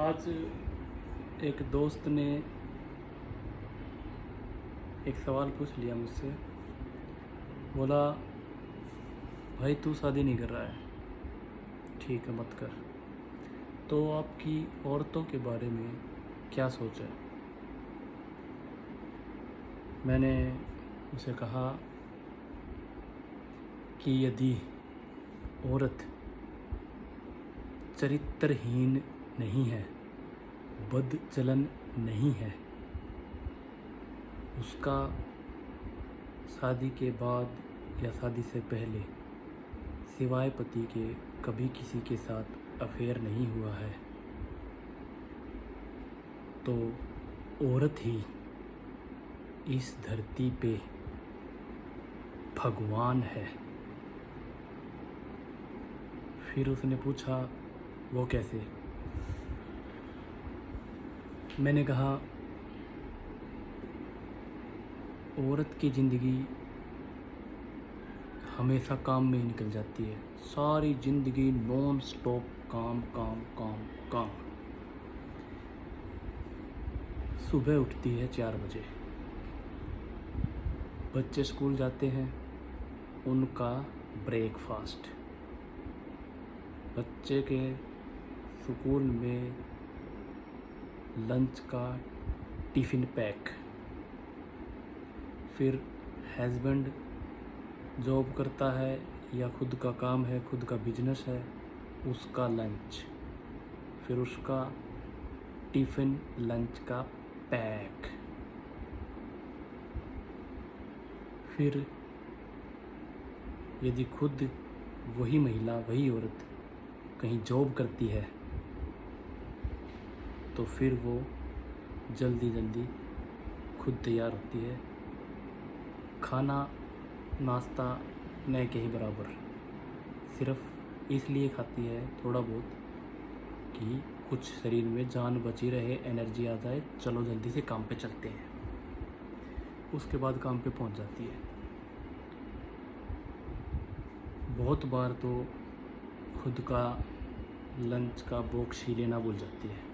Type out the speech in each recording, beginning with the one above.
आज एक दोस्त ने एक सवाल पूछ लिया मुझसे। बोला, भाई तू शादी नहीं कर रहा है, ठीक है मत कर, तो आपकी औरतों के बारे में क्या सोच है। मैंने उसे कहा कि यदि औरत चरित्रहीन नहीं है, बदचलन नहीं है, उसका शादी के बाद या शादी से पहले सिवाय पति के कभी किसी के साथ अफेयर नहीं हुआ है, तो औरत ही इस धरती पे भगवान है। फिर उसने पूछा, वो कैसे। मैंने कहा, औरत की ज़िंदगी हमेशा काम में ही निकल जाती है, सारी ज़िंदगी नॉन स्टॉप काम काम काम काम। सुबह उठती है 4 बजे, बच्चे स्कूल जाते हैं, उनका ब्रेकफास्ट, बच्चे के स्कूल में लंच का टिफ़िन पैक, फिर हस्बैंड जॉब करता है या खुद का काम है, खुद का बिजनेस है, उसका लंच, फिर उसका टिफ़िन लंच का पैक, फिर यदि खुद वही महिला, वही औरत कहीं जॉब करती है तो फिर वो जल्दी जल्दी खुद तैयार होती है, खाना नाश्ता न के ही बराबर, सिर्फ इसलिए खाती है थोड़ा बहुत कि कुछ शरीर में जान बची रहे, एनर्जी आ जाए, चलो जल्दी से काम पे चलते हैं। उसके बाद काम पे पहुंच जाती है। बहुत बार तो खुद का लंच का बॉक्स ही लेना भूल जाती है।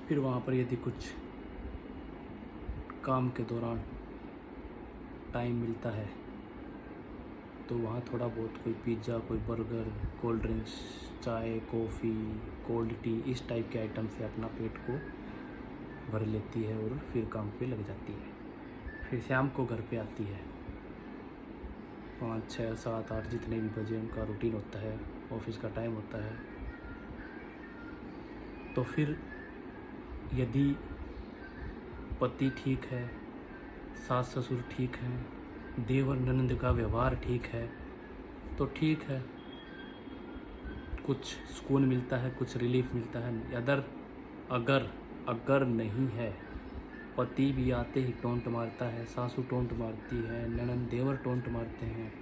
फिर वहाँ पर यदि कुछ काम के दौरान टाइम मिलता है तो वहाँ थोड़ा बहुत कोई पिज़्ज़ा, कोई बर्गर, कोल्ड ड्रिंक्स, चाय, कॉफ़ी, कोल्ड टी, इस टाइप के आइटम से अपना पेट को भर लेती है और फिर काम पे लग जाती है। फिर शाम को घर पे आती है, 5, 6, 7, 8 जितने भी बजे उनका रूटीन होता है, ऑफिस का टाइम होता है। तो फिर यदि पति ठीक है, सास ससुर ठीक हैं, देवर ननंद का व्यवहार ठीक है, तो ठीक है, कुछ सुकून मिलता है, कुछ रिलीफ मिलता है। अगर नहीं है, पति भी आते ही टोंट मारता है, सासू टोंट मारती है, ननंद देवर टोंट मारते हैं,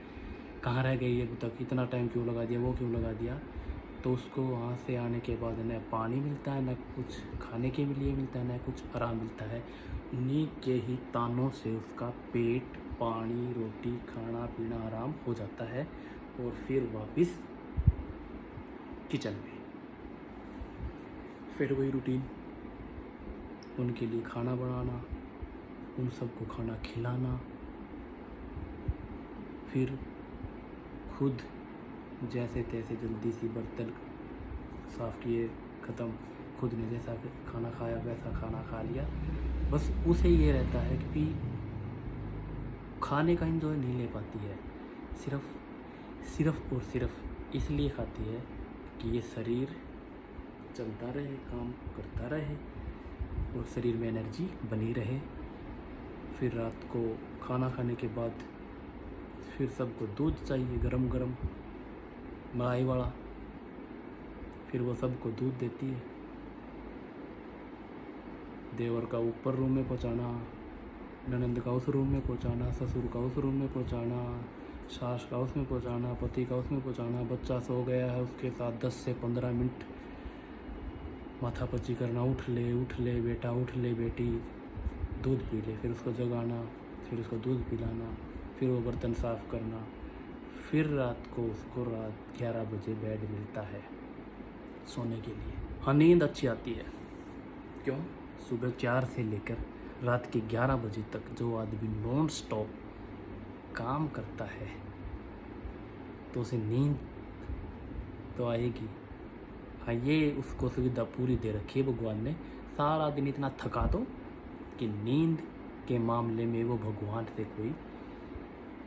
कहाँ रह गई है तक, इतना टाइम क्यों लगा दिया, वो क्यों लगा दिया, तो उसको वहाँ से आने के बाद न पानी मिलता है, न कुछ खाने के लिए मिलता है, न कुछ आराम मिलता है। उन्हीं के ही तानों से उसका पेट, पानी, रोटी, खाना पीना आराम हो जाता है और फिर वापस किचन में फिर वही रूटीन, उनके लिए खाना बनाना, उन सबको खाना खिलाना, फिर खुद जैसे तैसे जल्दी सी बर्तन साफ़ किए, ख़त्म, खुद ने जैसा खाना खाया वैसा खाना खा लिया। बस उसे ये रहता है कि खाने का एंजॉय नहीं ले पाती है, सिर्फ और सिर्फ इसलिए खाती है कि ये शरीर चलता रहे, काम करता रहे और शरीर में एनर्जी बनी रहे। फिर रात को खाना खाने के बाद फिर सबको दूध चाहिए, गरम गरम मलाई वाला, फिर वो सबको दूध देती है। देवर का ऊपर रूम में पहुंचाना, ननंद का उस रूम में पहुंचाना, ससुर का उस रूम में पहुंचाना, सास का उसमें पहुंचाना, पति का उसमें पहुंचाना, बच्चा सो गया है उसके साथ 10 से 15 मिनट माथापच्ची करना, उठ ले बेटा, उठ ले बेटी, दूध पी ले, फिर उसको जगाना, फिर उसको दूध पिलाना, फिर वो बर्तन साफ़ करना, फिर रात को उसको रात 11 बजे बेड मिलता है सोने के लिए। हाँ, नींद अच्छी आती है। क्यों? सुबह 4 से लेकर रात के 11 बजे तक जो आदमी नॉन स्टॉप काम करता है तो उसे नींद तो आएगी। हाँ, ये उसको सुविधा पूरी दे रखी है भगवान ने। सारा दिन इतना थका दो कि नींद के मामले में वो भगवान से कोई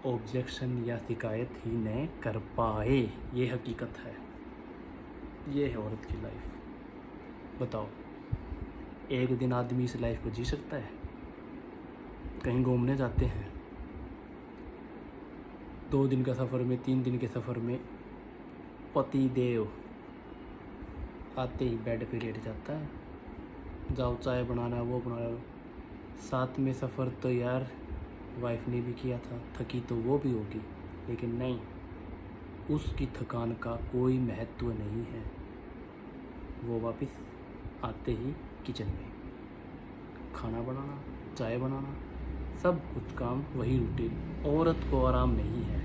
ऑब्जेक्शन या शिकायत ही न कर पाए। ये हकीकत है। ये है औरत की लाइफ। बताओ, एक दिन आदमी इस लाइफ को जी सकता है? कहीं घूमने जाते हैं, 2 दिन का सफ़र में, 3 दिन के सफ़र में पति देव आते ही बेड पे लेट जाता है, जाओ चाय बनाना, वो बना लो। साथ में सफ़र तो यार वाइफ ने भी किया था, थकी तो वो भी होगी, लेकिन नहीं, उसकी थकान का कोई महत्व नहीं है। वो वापस आते ही किचन में खाना बनाना, चाय बनाना, सब कुछ काम वही रूटीन। औरत को आराम नहीं है।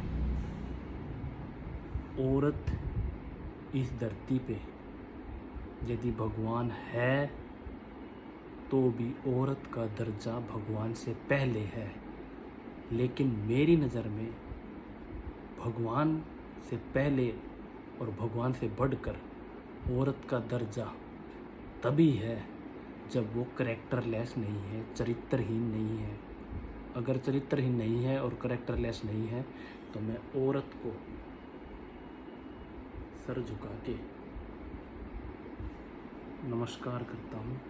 औरत इस धरती पे यदि भगवान है तो भी औरत का दर्जा भगवान से पहले है। लेकिन मेरी नज़र में भगवान से पहले और भगवान से बढ़कर औरत का दर्जा तभी है जब वो करैक्टरलेस नहीं है, चरित्रहीन नहीं है। अगर चरित्रहीन नहीं है और करैक्टरलेस नहीं है तो मैं औरत को सर झुका के नमस्कार करता हूँ,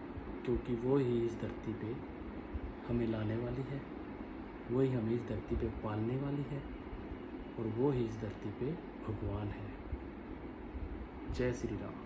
क्योंकि वो ही इस धरती पे हमें लाने वाली है, वो ही हमें इस धरती पे पालने वाली है, और वो ही इस धरती पे भगवान है। जय श्री राम।